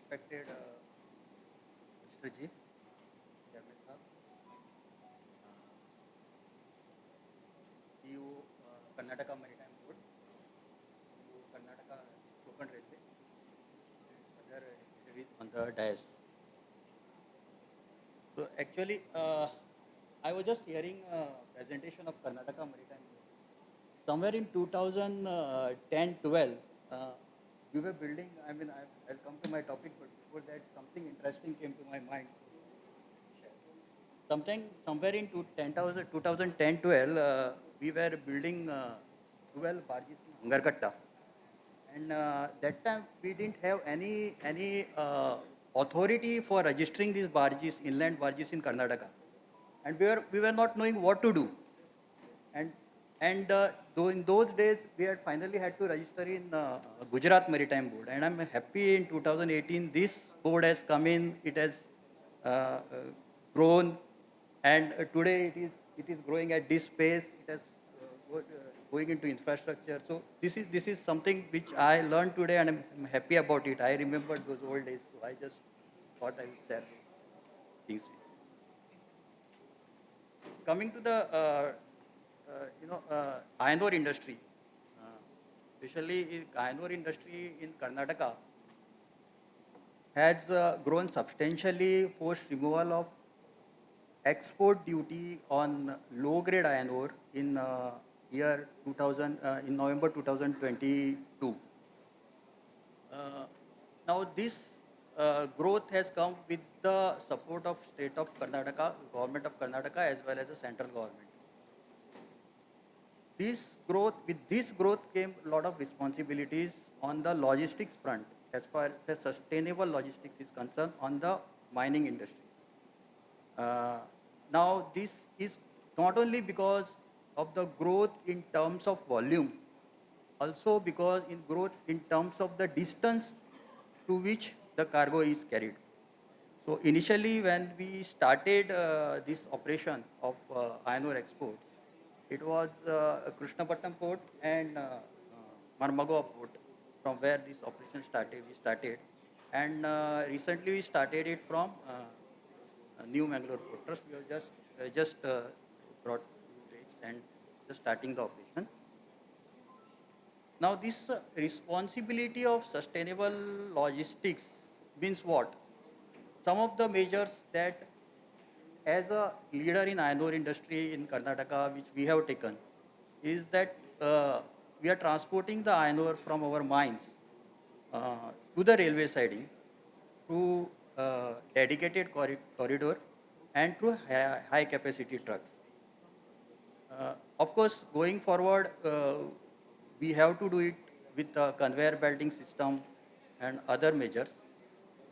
respected Mr. Ji, Chairman Sahab, CEO Karnataka Maritime Board, CEO Karnataka Kokan Railway, and other dignitaries on the dais. So actually, I was just hearing a presentation of Karnataka Maritime Board. Somewhere in 2010-12, we were building. I'll come to my topic, but before that, something interesting came to my mind. Somewhere in 2010-12, we were building 12 barges in Hangarkatta, and that time we didn't have any authority for registering these barges, inland barges in Karnataka, and we were not knowing what to do. And though in those days we had finally had to register in Gujarat Maritime Board, and I'm happy in 2018 this board has come in. It has uh, uh, grown, and today it is growing at this pace. It has going into infrastructure. So this is something which I learned today, and I'm happy about it. I remembered those old days, so I just thought I would share things with you. Coming to the iron ore industry, uh, especially in iron ore industry in Karnataka, has grown substantially post removal of export duty on low grade iron ore in year 2000 in November 2022. Uh, Now this growth has come with the support of state of Karnataka, government of Karnataka, as well as the central government. This with this growth came a lot of responsibilities on the logistics front as far as sustainable logistics is concerned on the mining industry. Uh, Now this is not only because of the growth in terms of volume, also because in growth in terms of the distance to which the cargo is carried. So initially, when we started this operation of iron ore exports, it was Krishnapatnam port and Marmagao port from where this operation started. We started, and recently we started it from New Mangalore port. Trust we have just brought few dates and just starting the operation. Now, this responsibility of sustainable logistics means what? Some of the measures that as a leader in iron ore industry in Karnataka, which we have taken, is that we are transporting the iron ore from our mines to the railway siding through dedicated corridor and through high capacity trucks. Of course, going forward, we have to do it with the conveyor belting system and other measures.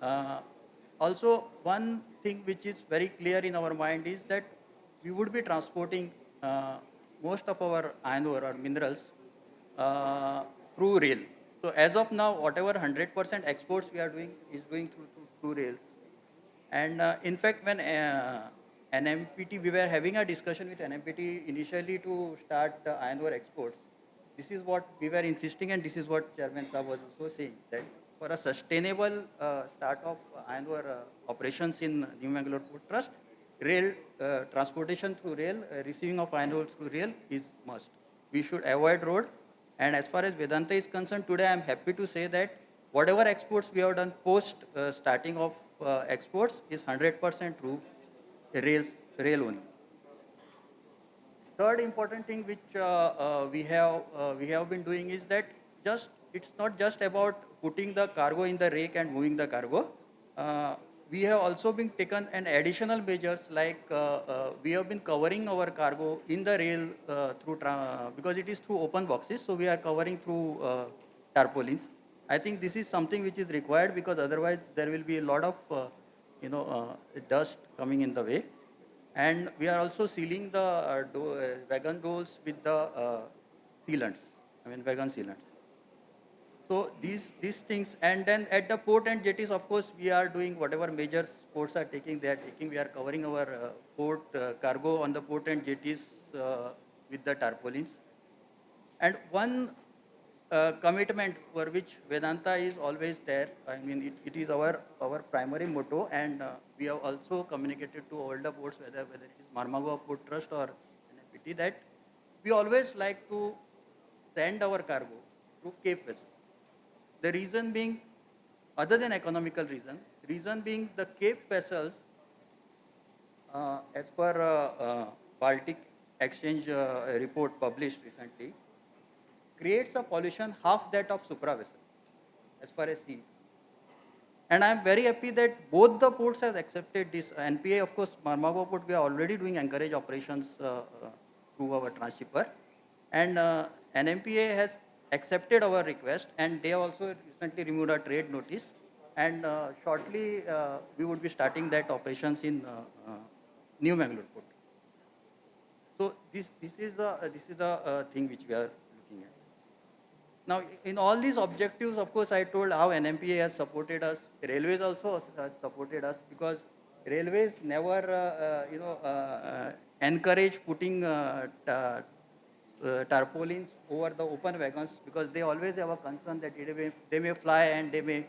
Uh, Also, one thing which is very clear in our mind is that we would be transporting most of our iron ore or minerals uh, through rail. So as of now, whatever 100% exports we are doing is going through rails. And in fact, when NMPT, we were having a discussion with NMPT initially to start the iron ore exports. This is what we were insisting, and this is what Chairman Saab was also saying, that for a sustainable start of iron ore operations in New Mangalore Port Trust, rail transportation through rail, receiving of iron ore through rail is must. We should avoid road. And as far as Vedanta is concerned, today I am happy to say that whatever exports we have done post starting of exports is 100% through rail only. Third important thing which we have been doing is that just it's not just about putting the cargo in the rake and moving the cargo. Uh, we have also been taken an additional measures like we have been covering our cargo in the rail because it is through open boxes, so we are covering through tarpaulins. I think this is something which is required because otherwise there will be a lot of dust coming in the way. And we are also sealing the wagon doors with the sealants, wagon sealants. So these things, and then at the port and jetties, of course, we are doing whatever measures ports are taking. They are taking. We are covering our port cargo on the port and jetties with the tarpaulins. And one commitment for which Vedanta is always there. I mean, it is our primary motto, and we have also communicated to all the boards, whether it is Marmagua Port Trust or NFPT, that we always like to send our cargo through Cape vessels. The reason being, other than economical reason being the Cape vessels, as per Baltic Exchange report published recently, creates a pollution half that of supra vessel as far as seas. And I am very happy that both the ports have accepted this. NPA, of course, Marmagua port, we are already doing anchorage operations through our transshipper. And NMPA has accepted our request, and they also recently removed a trade notice. And shortly, we would be starting that operations in New Mangalore port. So this is the thing which we are looking at. Now, in all these objectives, of course, I told how NMPA has supported us. Railways also has supported us, because railways never, encourage putting tarpaulins over the open wagons, because they always have a concern that they may fly and they may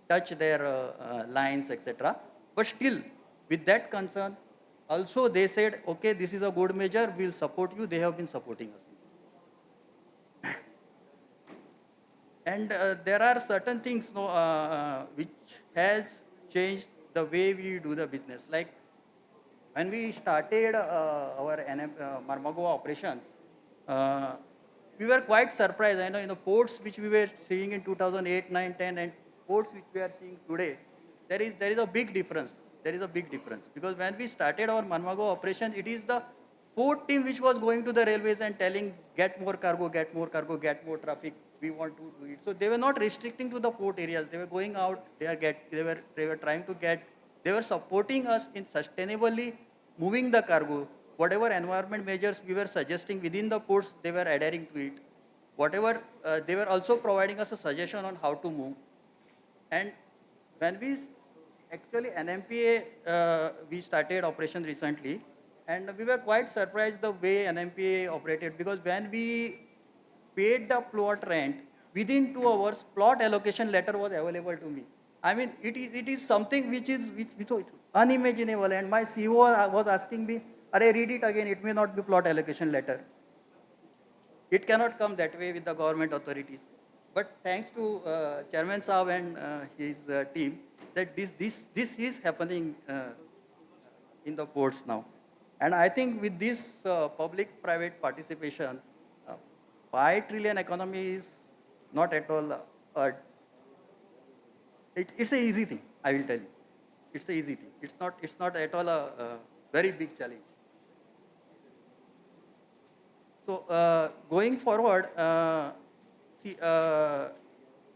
touch their lines, etc. But still, with that concern, also they said, okay, this is a good measure, we'll support you. They have been supporting us. And there are certain things, which has changed the way we do the business. Like when we started our Marmagua operations, uh, we were quite surprised. I know in the ports which we were seeing in 2008, 9, 10, and ports which we are seeing today, there is a big difference. There is a big difference, because when we started our Marmagua operation, it is the port team which was going to the railways and telling, get more cargo, get more cargo, get more traffic. We want to do it. So they were not restricting to the port areas. They were going out. They were trying to get. They were supporting us in sustainably moving the cargo. Whatever environment measures we were suggesting within the ports, they were adhering to it. Whatever, they were also providing us a suggestion on how to move. And when we actually NMPA, we started operation recently, and we were quite surprised the way NMPA operated, because when we paid the plot rent, within 2 hours, plot allocation letter was available to me. I mean, it is something which was unimaginable. And my CEO was asking me, "Arey, read it again. It may not be plot allocation letter. It cannot come that way with the government authorities." But thanks to Chairman Saab and his team, that this is happening in the ports now. And I think with this public-private participation, uh, 5 trillion economy is not at all, it's an easy thing, I will tell you. It's an easy thing. It's not at all a very big challenge. So going forward, see,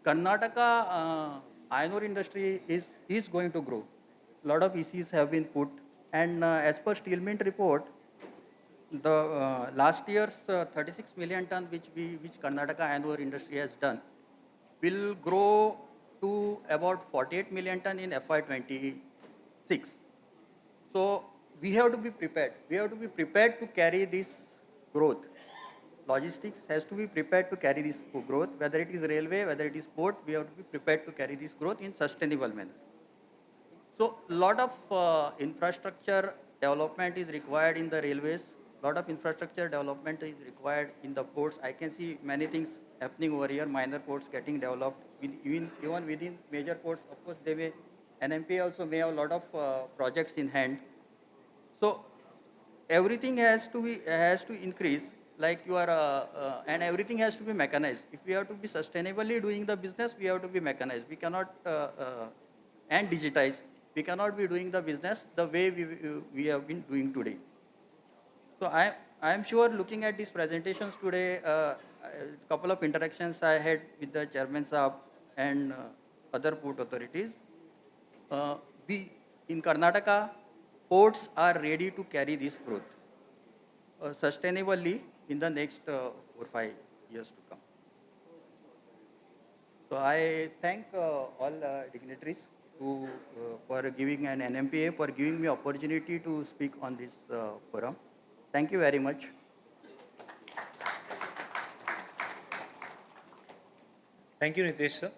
Karnataka iron ore industry is going to grow. A lot of ECs have been put, and as per Steel Mint report, the last year's 36 million ton which Karnataka iron ore industry has done will grow to about 48 million ton in FY26. So we have to be prepared. We have to be prepared to carry this growth. Logistics has to be prepared to carry this growth, whether it is railway, whether it is port, we have to be prepared to carry this growth in sustainable manner. So lot of infrastructure development is required in the railways. Lot of infrastructure development is required in the ports. I can see many things happening over here. Minor ports getting developed. Even within major ports, of course, they may. NMP also may have a lot of projects in hand. So everything has to increase. Like you are, and everything has to be mechanized. If we have to be sustainably doing the business, we have to be mechanized. We cannot and digitized. We cannot be doing the business the way we have been doing today. So I am sure, looking at these presentations today, a couple of interactions I had with the chairman Saab and other port authorities. We in Karnataka, ports are ready to carry this growth sustainably in the next 4 or 5 years to come. So I thank all dignitaries for giving an NMPA, for giving me opportunity to speak on this forum. Thank you very much. Thank you, Nitesh sir.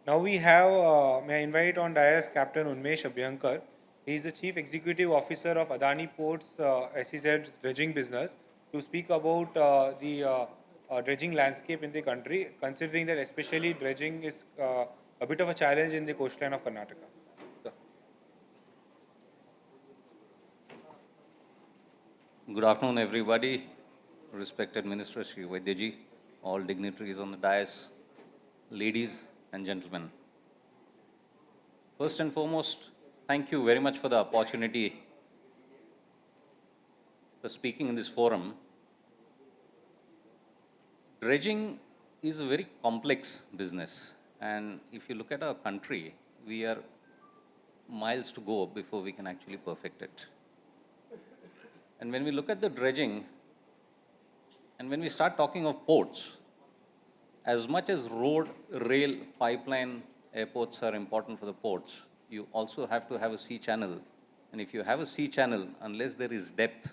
Now we have, may I invite on dais Captain Unmesh Abhyankar. He is the Chief Executive Officer of Adani Ports SEZ's dredging business to speak about the dredging landscape in the country, considering that especially dredging is a bit of a challenge in the coastline of Karnataka. Sir. Good afternoon, everybody. Respected Minister Shri Vaidyaji, all dignitaries on the dais, ladies and gentlemen. First and foremost, thank you very much for the opportunity for speaking in this forum. Dredging is a very complex business, and if you look at our country, we are miles to go before we can actually perfect it. And when we look at the dredging, and when we start talking of ports, as much as road, rail, pipeline, airports are important for the ports, you also have to have a sea channel. And if you have a sea channel, unless there is depth,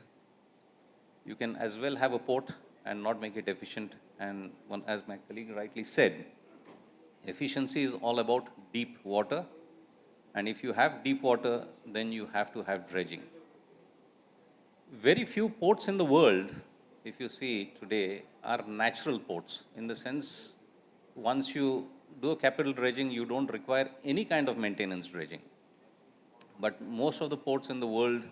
you can as well have a port and not make it efficient. And one, as my colleague rightly said, efficiency is all about deep water. And if you have deep water, then you have to have dredging. Very few ports in the world, if you see today, are natural ports. In the sense, once you do a capital dredging, you don't require any kind of maintenance dredging. But most of the ports in the world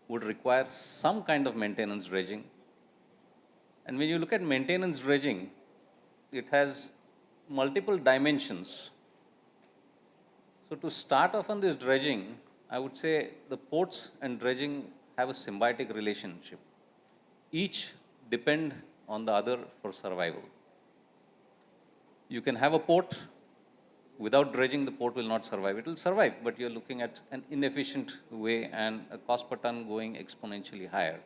would require some kind of maintenance dredging. And when you look at maintenance dredging, it has multiple dimensions. So to start off on this dredging, I would say the ports and dredging have a symbiotic relationship. Each depend on the other for survival. You can have a port, without dredging the port will not survive. It will survive, but you're looking at an inefficient way and a cost per ton going exponentially higher.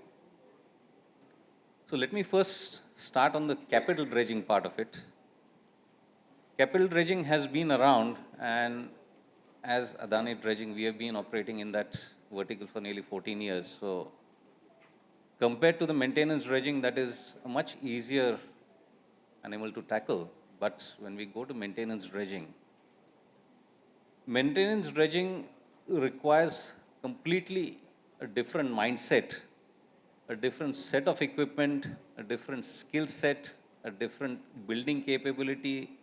So let me first start on the capital dredging part of it. Capital dredging has been around, and as Adani Dredging, we have been operating in that vertical for nearly 14 years. So compared to the maintenance dredging, that is a much easier animal to tackle. But when we go to maintenance dredging requires completely a different mindset, a different set of equipment, a different skill set, a different building capability,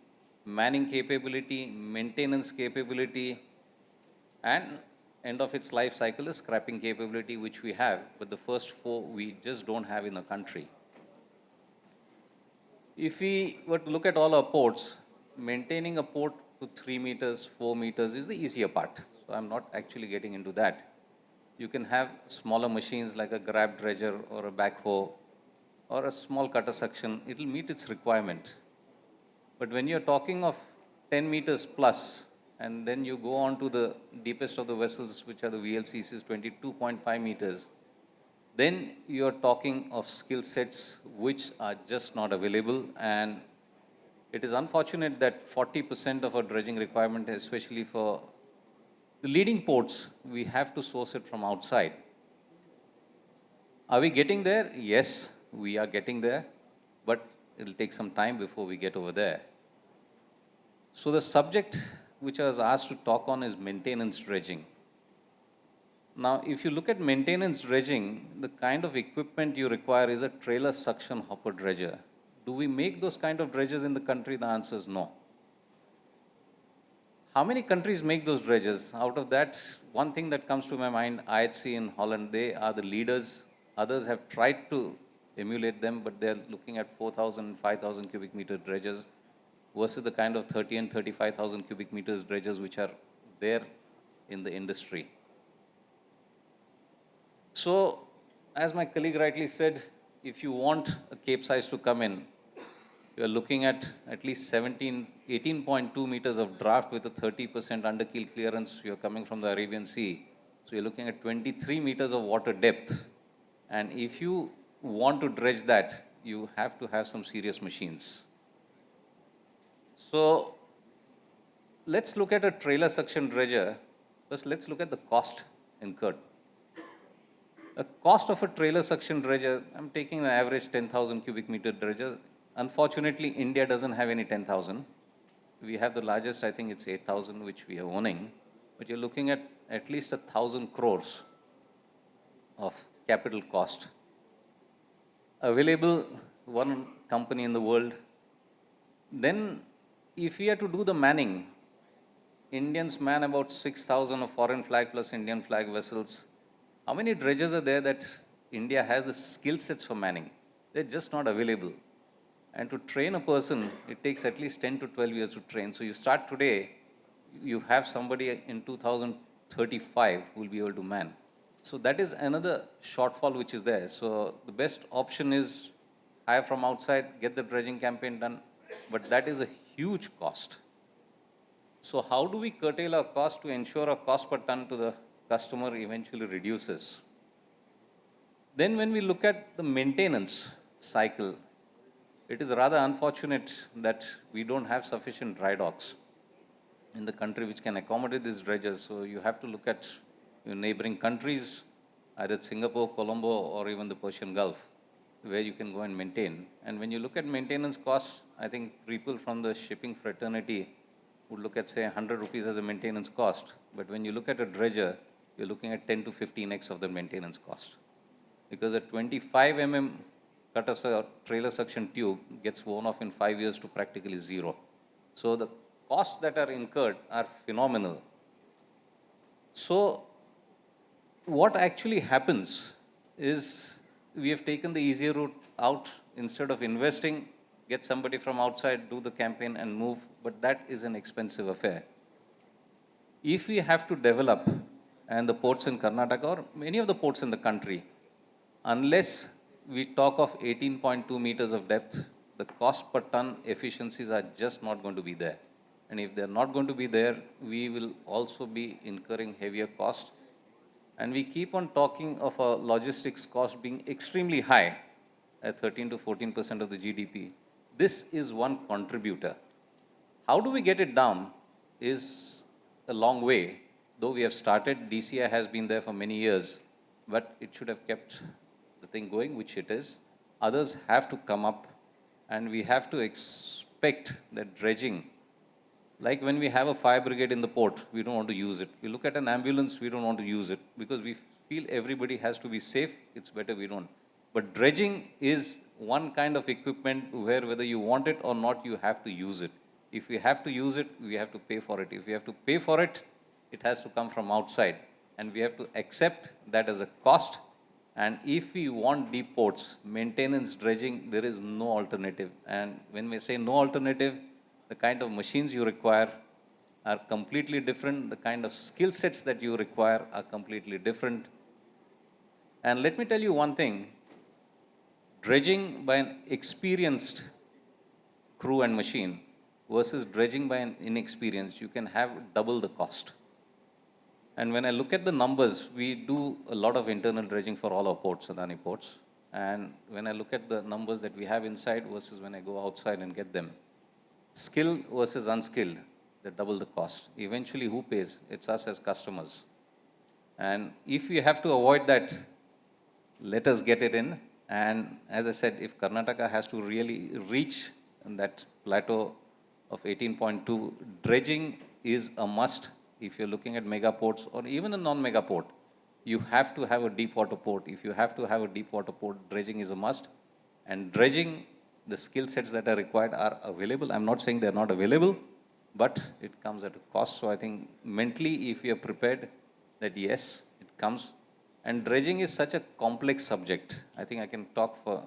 manning capability, maintenance capability, and end of its life cycle is scrapping capability, which we have, but the first four we just don't have in the country. If we were to look at all our ports, maintaining a port to 3 meters, 4 meters is the easier part. So I'm not actually getting into that. You can have smaller machines like a grab dredger or a backhoe or a small cutter suction. It will meet its requirement. But when you're talking of 10 meters plus, and then you go on to the deepest of the vessels, which are the VLCCs, 22.5 meters, then you're talking of skill sets which are just not available. And it is unfortunate that 40% of our dredging requirement, especially for the leading ports, we have to source it from outside. Are we getting there? Yes, we are getting there, but it'll take some time before we get over there. So the subject which I was asked to talk on is maintenance dredging. Now, if you look at maintenance dredging, the kind of equipment you require is a trailer suction hopper dredger. Do we make those kind of dredgers in the country? The answer is no. How many countries make those dredgers? Out of that, one thing that comes to my mind, IHC in Holland, they are the leaders. Others have tried to emulate them, but they're looking at 4,000, 5,000 cubic meter dredgers versus the kind of 30 and 35,000 cubic meters dredgers which are there in the industry. So, as my colleague rightly said, if you want a capesize to come in, you are looking at least 18.2 meters of draft with a 30% underkeel clearance. You're coming from the Arabian Sea. So you're looking at 23 meters of water depth. And if you want to dredge that, you have to have some serious machines. So let's look at a trailer suction dredger. First, let's look at the cost incurred. The cost of a trailer suction dredger, I'm taking an average 10,000 cubic meter dredger. Unfortunately, India doesn't have any 10,000. we have the largest, I think it's 8,000, which we are owning, but you're looking at least 1,000 crores of capital cost. Available, one company in the world. Then, if we are to do the manning, Indians man about 6,000 of foreign flag plus Indian flag vessels. How many dredgers are there that India has the skill sets for manning? They're just not available. And to train a person, it takes at least 10 to 12 years to train. So you start today, you have somebody in 2035 who will be able to man. So that is another shortfall which is there. So the best option is hire from outside, get the dredging campaign done, but that is a huge cost. So how do we curtail our cost to ensure our cost per ton to the customer eventually reduces? Then when we look at the maintenance cycle, it is rather unfortunate that we don't have sufficient dry docks in the country which can accommodate these dredgers. So you have to look at your neighboring countries, either Singapore, Colombo, or even the Persian Gulf, where you can go and maintain. And when you look at maintenance costs, I think people from the shipping fraternity would look at, say, 100 rupees as a maintenance cost. But when you look at a dredger, you're looking at 10 to 15x of the maintenance cost. Because a 25 cutter trailer suction tube gets worn off in 5 years to practically zero. So the costs that are incurred are phenomenal. So what actually happens is we have taken the easier route out. Instead of investing, get somebody from outside, do the campaign and move, but that is an expensive affair. If we have to develop, and the ports in Karnataka or many of the ports in the country, unless we talk of 18.2 meters of depth, the cost per ton efficiencies are just not going to be there. And if they're not going to be there, we will also be incurring heavier cost. And we keep on talking of a logistics cost being extremely high at 13 to 14% of the GDP. This is one contributor. How do we get it down is a long way. Though we have started, DCI has been there for many years, but it should have kept the thing going, which it is. Others have to come up, and we have to expect that dredging, like when we have a fire brigade in the port, we don't want to use it. We look at an ambulance, we don't want to use it because we feel everybody has to be safe. It's better we don't. But dredging is one kind of equipment where whether you want it or not, you have to use it. If we have to use it, we have to pay for it. If we have to pay for it, it has to come from outside. And we have to accept that as a cost. And if we want deep ports, maintenance, dredging, there is no alternative. And when we say no alternative, the kind of machines you require are completely different. The kind of skill sets that you require are completely different. And let me tell you one thing. Dredging by an experienced crew and machine versus dredging by an inexperienced, you can have double the cost. And when I look at the numbers, we do a lot of internal dredging for all our ports, Adani ports. And when I look at the numbers that we have inside versus when I go outside and get them, skill versus unskilled, they double the cost. Eventually, who pays? It's us as customers. And if we have to avoid that, let us get it in. And as I said, if Karnataka has to really reach that plateau of 18.2, dredging is a must. If you're looking at mega ports or even a non-mega port, you have to have a deep water port. If you have to have a deep water port, dredging is a must. And dredging, the skill sets that are required are available. I'm not saying they're not available, but it comes at a cost. So I think mentally, if you're prepared, that yes, it comes. And dredging is such a complex subject. I think I can talk for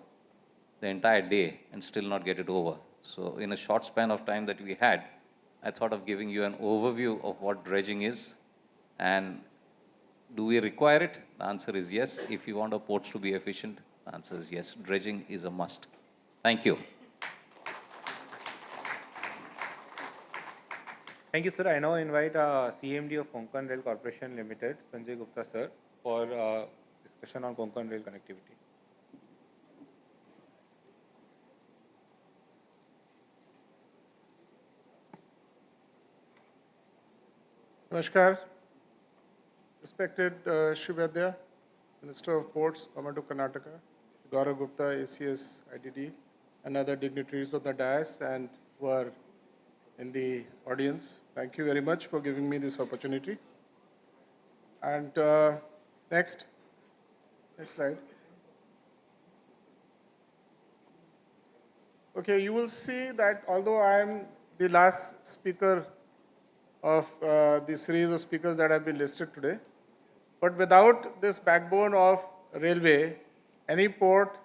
the entire day and still not get it over. So in a short span of time that we had, I thought of giving you an overview of what dredging is. And do we require it? The answer is yes. If you want our ports to be efficient, the answer is yes. Dredging is a must. Thank you. Thank you, sir. I now invite CMD of Konkan Rail Corporation Limited, Sanjay Gupta, sir, for discussion on Konkan Rail connectivity. Namaskar. Respected Shri Vaidya, Minister of Ports, Government of Karnataka, Gaurav Gupta, ACS, IDD, and other dignitaries of the dais and who are in the audience. Thank you very much for giving me this opportunity. And next slide. Okay, you will see that although I am the last speaker of the series of speakers that have been listed today, but without this backbone of railway, any port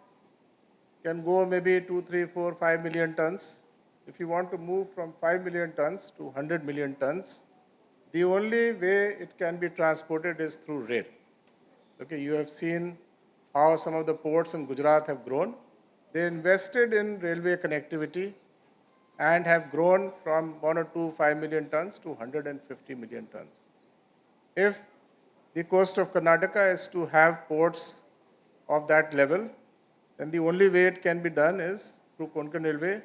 can go maybe 2, 3, 4, 5 million tons. If you want to move from 5 million tons to 100 million tons, the only way it can be transported is through rail. Okay, you have seen how some of the ports in Gujarat have grown. They invested in railway connectivity and have grown from 1 or 2, 5 million tons to 150 million tons. If the coast of Karnataka is to have ports of that level, then the only way it can be done is through Konkan Railway.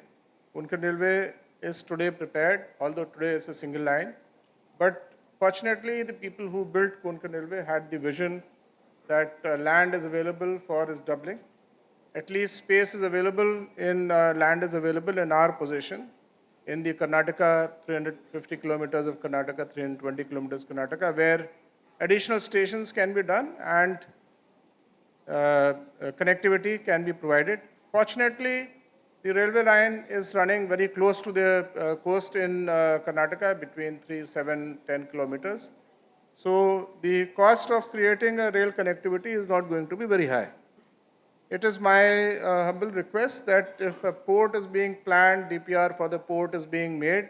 Konkan Railway is today prepared, although today it's a single line. But fortunately, the people who built Konkan Railway had the vision that land is available for its doubling. At least space is available in land is available in our possession in the Karnataka, 350 kilometers of Karnataka, 320 kilometers Karnataka, where additional stations can be done and connectivity can be provided. Fortunately, the railway line is running very close to the coast in Karnataka, between 3, 7, 10 kilometers. So the cost of creating a rail connectivity is not going to be very high. It is my humble request that if a port is being planned, DPR for the port is being made,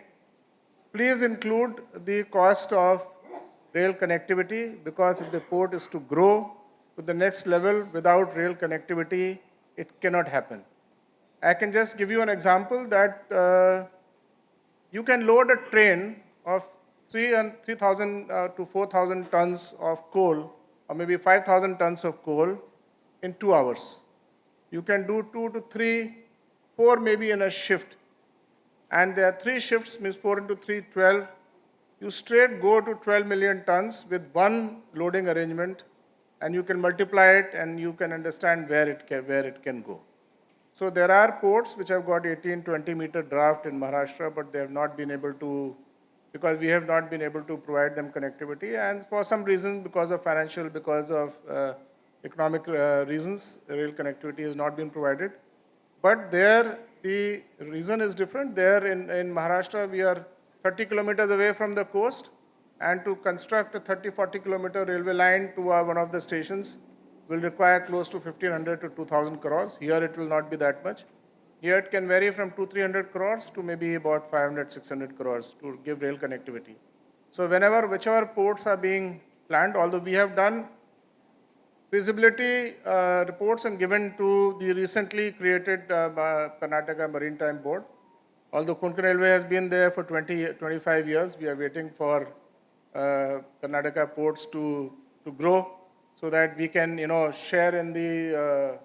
please include the cost of rail connectivity, because if the port is to grow to the next level without rail connectivity, it cannot happen. I can just give you an example that you can load a train of 3,000 to 4,000 tons of coal, or maybe 5,000 tons of coal in 2 hours. You can do 2 to 3, 4 maybe in a shift. And there are 3 shifts, means 4 into 3, 12. You straight go to 12 million tons with one loading arrangement, and you can multiply it and you can understand where it can go. So there are ports which have got 18, 20 meter draft in Maharashtra, but they have not been able to, because we have not been able to provide them connectivity, and for some reason, because of financial, because of economic reasons, rail connectivity has not been provided. But there, the reason is different. There in Maharashtra, we are 30 kilometers away from the coast, and to construct a 30, 40 kilometer railway line to one of the stations will require close to 1,500 to 2,000 crores. Here it will not be that much. Here it can vary from 200-300 crores to maybe about 500-600 crores to give rail connectivity. So whichever ports are being planned, although we have done feasibility reports and given to the recently created Karnataka Maritime Board. Although Konkan Railway has been there for 25 years, we are waiting for Karnataka ports to grow so that we can, share in the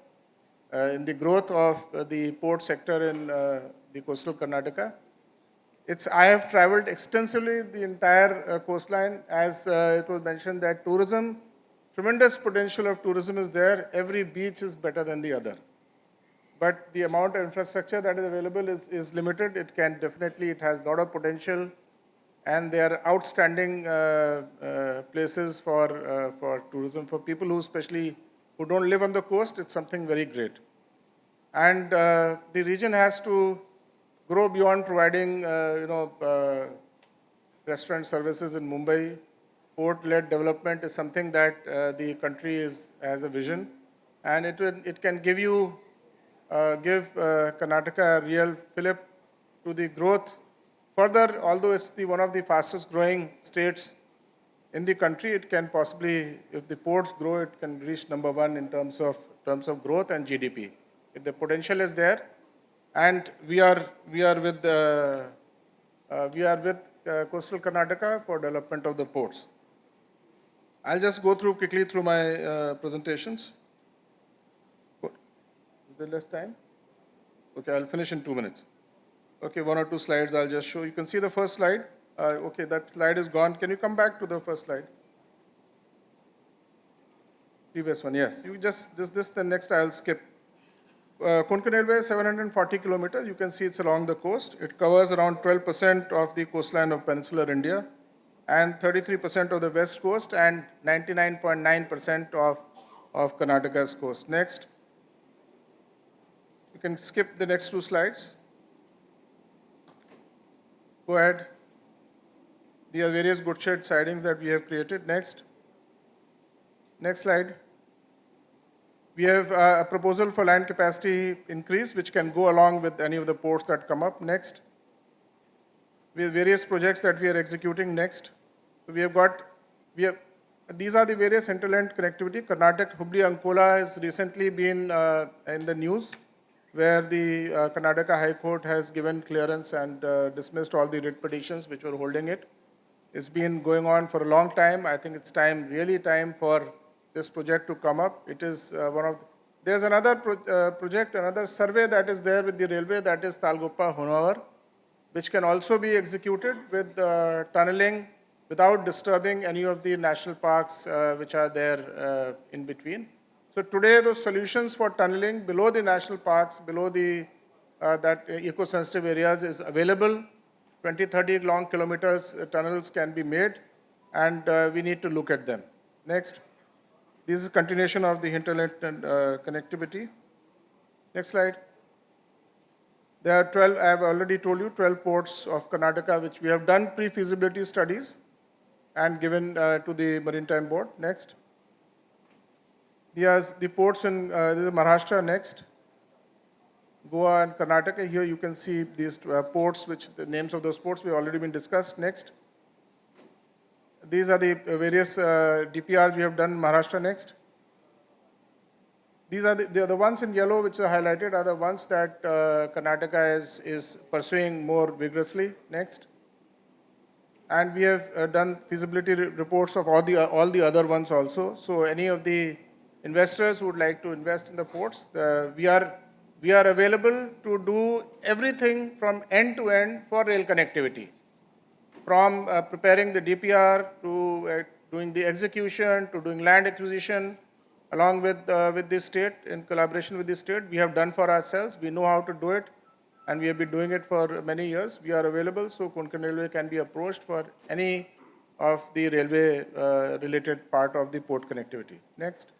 growth of the port sector in the coastal Karnataka. I have traveled extensively the entire coastline, as it was mentioned that tourism, tremendous potential of tourism is there. Every beach is better than the other. But the amount of infrastructure that is available is limited. It has a lot of potential, and they are outstanding places for tourism. For people who don't live on the coast, it's something very great. And the region has to grow beyond providing, restaurant services in Mumbai. Port-led development is something that the country has a vision, and it can give Karnataka a real fillip to the growth. Further, although it's one of the fastest growing states in the country, it can possibly, if the ports grow, it can reach number 1 in terms of growth and GDP. If the potential is there, and we are with coastal Karnataka for development of the ports. I'll just go quickly through my presentations. Is there less time? Okay, I'll finish in 2 minutes. Okay, 1 or 2 slides I'll just show. You can see the first slide. Okay, that slide is gone. Can you come back to the first slide? Previous one, yes. You just, the next I'll skip. Konkan Railway is 740 kilometers. You can see it's along the coast. It covers around 12% of the coastline of peninsular India and 33% of the west coast and 99.9% of Karnataka's coast. Next. You can skip the next two slides. Go ahead. These are various good shed sidings that we have created. Next. Next slide. We have a proposal for land capacity increase, which can go along with any of the ports that come up. Next. We have various projects that we are executing. Next. So these are the various interland connectivity. Karnataka, Hubli, Ankola has recently been in the news, where the Karnataka High Court has given clearance and dismissed all the writ petitions which were holding it. It's been going on for a long time. I think it's really time for this project to come up. It is there's another project, another survey that is there with the railway, that is Talgopa Honavar, which can also be executed with tunneling without disturbing any of the national parks which are there in between. So today, those solutions for tunneling below the national parks, below the that eco-sensitive areas is available. 20, 30 long kilometers tunnels can be made, and we need to look at them. Next. This is continuation of the hinterland connectivity. Next slide. There are 12, I have already told you, 12 ports of Karnataka which we have done pre-feasibility studies and given to the Maritime Board. Next. The ports in Maharashtra. Next. Goa and Karnataka. Here you can see these ports, which the names of those ports we already been discussed. Next. These are the various DPRs we have done in Maharashtra. Next. These are the ones in yellow which are highlighted are the ones that Karnataka is pursuing more vigorously. Next. And we have done feasibility reports of all the other ones also. So any of the investors who would like to invest in the ports, we are available to do everything from end to end for rail connectivity. From preparing the DPR to doing the execution to doing land acquisition, along with the state, in collaboration with the state, we have done for ourselves. We know how to do it, and we have been doing it for many years. We are available, so Konkan Railway can be approached for any of the railway related part of the port connectivity. Next.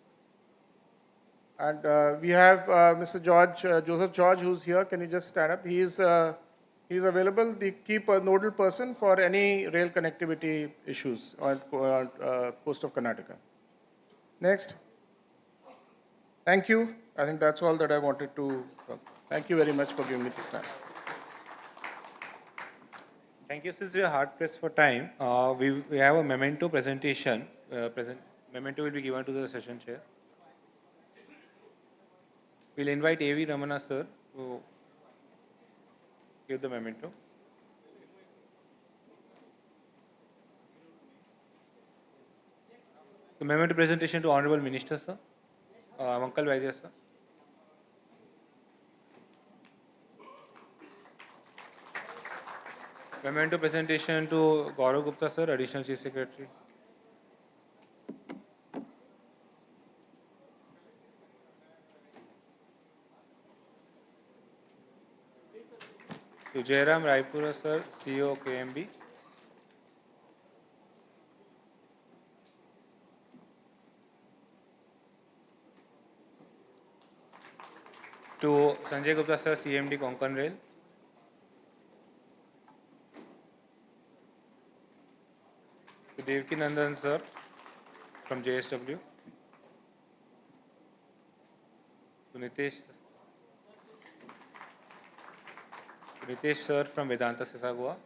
And we have Mr. Joseph George, who's here. Can you just stand up? He's available, the key nodal person for any rail connectivity issues on coast of Karnataka. Next. Thank you. I think that's all that I wanted to. Thank you very much for giving me this time. Thank you. Since we are hard pressed for time, we have a memento presentation. Memento will be given to the session chair. We'll invite A.V. Ramana sir to give the memento. The memento presentation to Honorable Minister sir, Uncle Vaidya sir. Memento presentation to Gaurav Gupta sir, Additional Chief Secretary. To Jairam Raipura sir, CEO KMB. To Sanjay Gupta sir, CMD Konkan Rail. To Devki Nandan sir from JSW. To Nitesh sir from Vedanta Sisagua.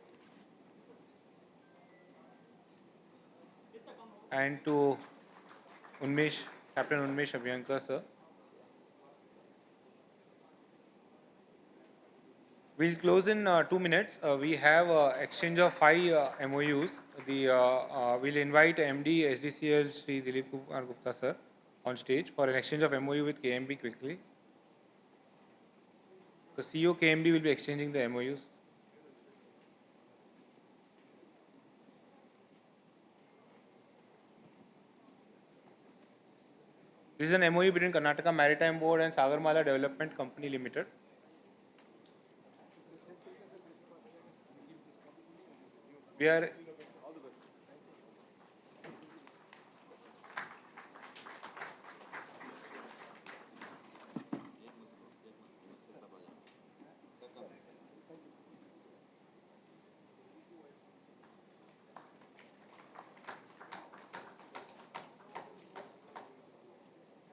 And to Captain Unmesh Abhyankar sir. We'll close in 2 minutes. We have exchange of 5 MOUs. We'll invite MD SDCL Sri Dilip Kumar Gupta sir on stage for an exchange of MOU with KMB quickly. The CEO KMB will be exchanging the MOUs. This is an MOU between Karnataka Maritime Board and Sagarmala Development Company Limited. We are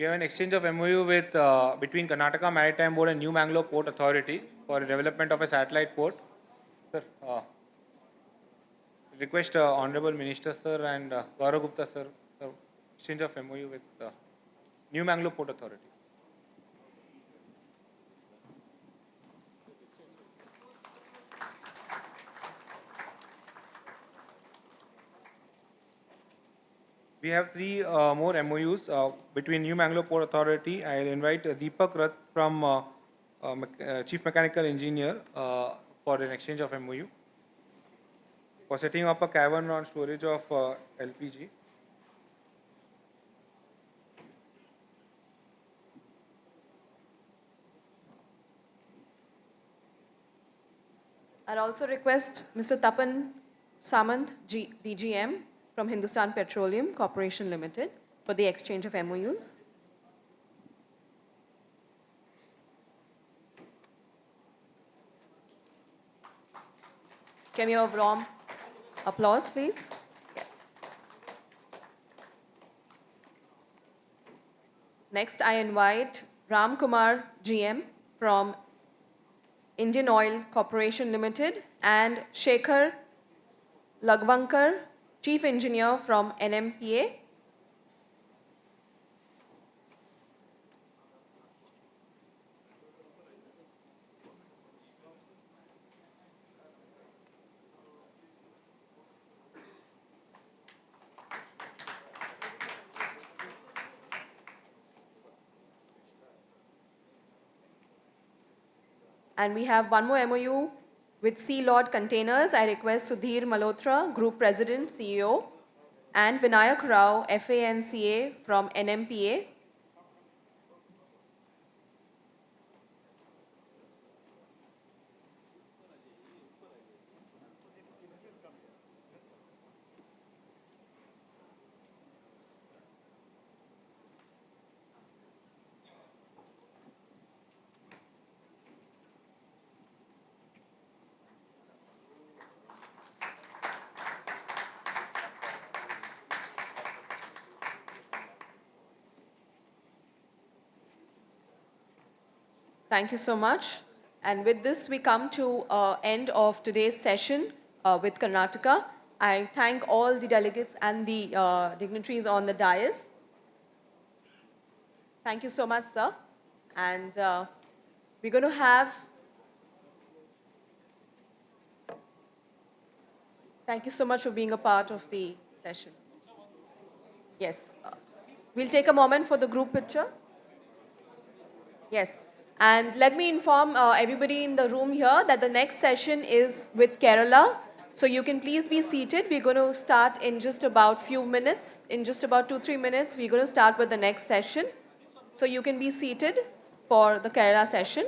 We have an exchange of MOU with between Karnataka Maritime Board and New Mangalore Port Authority for the development of a satellite port. Sir, request Honorable Minister Sir and Gaurav Gupta Sir, exchange of MOU with New Mangalore Port Authority. We have three more MOUs between New Mangalore Port Authority. I will invite Deepak Rath from Chief Mechanical Engineer for an exchange of MOU for setting up a cavern on storage of LPG. I'll also request Mr. Tapan Samant, DGM from Hindustan Petroleum Corporation Limited for the exchange of MOUs. Can we have a warm applause, please? Yes. Next, I invite Ram Kumar, GM from Indian Oil Corporation Limited, and Shekhar Lagvankar, Chief Engineer from NMPA. And we have one more MOU with Sea Lord Containers. I request Sudhir Malhotra, Group President, CEO, and Vinayak Rao, FA and CA from NMPA. Thank you so much. And with this, we come to end of today's session with Karnataka. I thank all the delegates and the dignitaries on the dais. Thank you so much, sir. And we're going to have... Thank you so much for being a part of the session. Yes. We'll take a moment for the group picture. Yes. And let me inform everybody in the room here that the next session is with Kerala. So you can please be seated. We're going to start in just about few minutes. In just about 2-3 minutes, we're going to start with the next session. So you can be seated for the Kerala session.